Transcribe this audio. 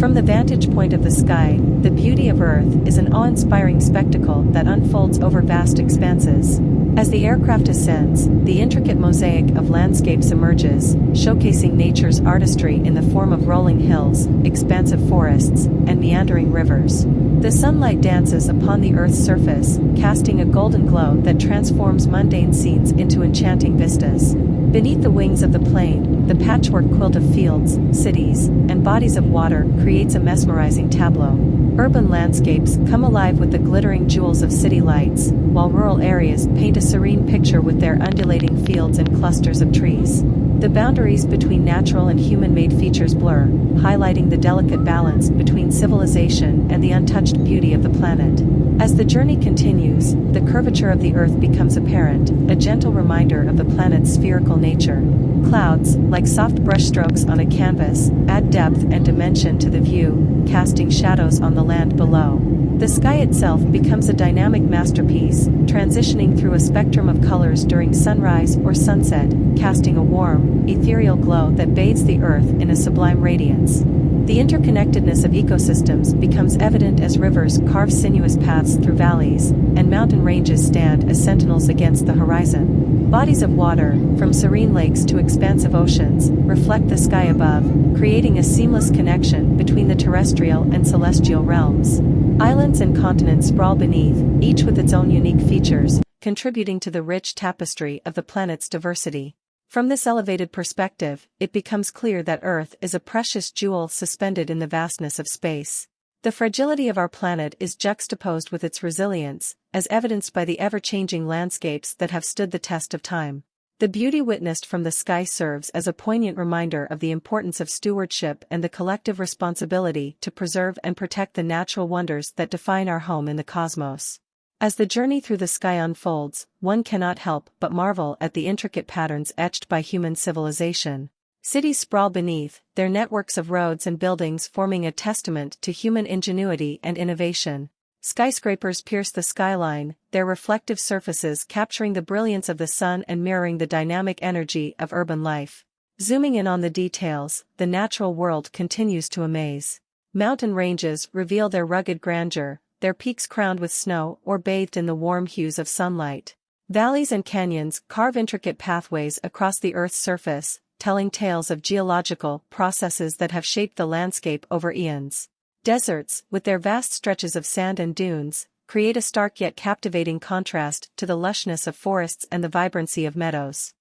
From the vantage point of the sky, the beauty of Earth is an awe-inspiring spectacle that unfolds over vast expanses. As the aircraft ascends, the intricate mosaic of landscapes emerges, showcasing nature's artistry in the form of rolling hills, expansive forests, and meandering rivers. The sunlight dances upon the Earth's surface, casting a golden glow that transforms mundane scenes into enchanting vistas. Beneath the wings of the plane, the patchwork quilt of fields, cities, and bodies of water creates a mesmerizing tableau. Urban landscapes come alive with the glittering jewels of city lights, while rural areas paint a serene picture with their undulating fields and clusters of trees. The boundaries between natural and human-made features blur, highlighting the delicate balance between civilization and the untouched beauty of the planet. As the journey continues, the curvature of the Earth becomes apparent, a gentle reminder of the planet's spherical nature. Clouds, like soft brushstrokes on a canvas, add depth and dimension to the view, casting shadows on the land below. The sky itself becomes a dynamic masterpiece, transitioning through a spectrum of colors during sunrise or sunset, casting a warm, ethereal glow that bathes the Earth in a sublime radiance. The interconnectedness of ecosystems becomes evident as rivers carve sinuous paths through valleys, and mountain ranges stand as sentinels against the horizon. Bodies of water, from serene lakes to expansive oceans, reflect the sky above, creating a seamless connection between the terrestrial and celestial realms. Islands and continents sprawl beneath, each with its own unique features, contributing to the rich tapestry of the planet's diversity. From this elevated perspective, it becomes clear that Earth is a precious jewel suspended in the vastness of space. The fragility of our planet is juxtaposed with its resilience, as evidenced by the ever-changing landscapes that have stood the test of time. The beauty witnessed from the sky serves as a poignant reminder of the importance of stewardship and the collective responsibility to preserve and protect the natural wonders that define our home in the cosmos. As the journey through the sky unfolds, one cannot help but marvel at the intricate patterns etched by human civilization. Cities sprawl beneath, their networks of roads and buildings forming a testament to human ingenuity and innovation. Skyscrapers pierce the skyline, their reflective surfaces capturing the brilliance of the sun and mirroring the dynamic energy of urban life. Zooming in on the details, the natural world continues to amaze. Mountain ranges reveal their rugged grandeur, their peaks crowned with snow or bathed in the warm hues of sunlight. Valleys and canyons carve intricate pathways across the Earth's surface, telling tales of geological processes that have shaped the landscape over eons. Deserts, with their vast stretches of sand and dunes, create a stark yet captivating contrast to the lushness of forests and the vibrancy of meadows.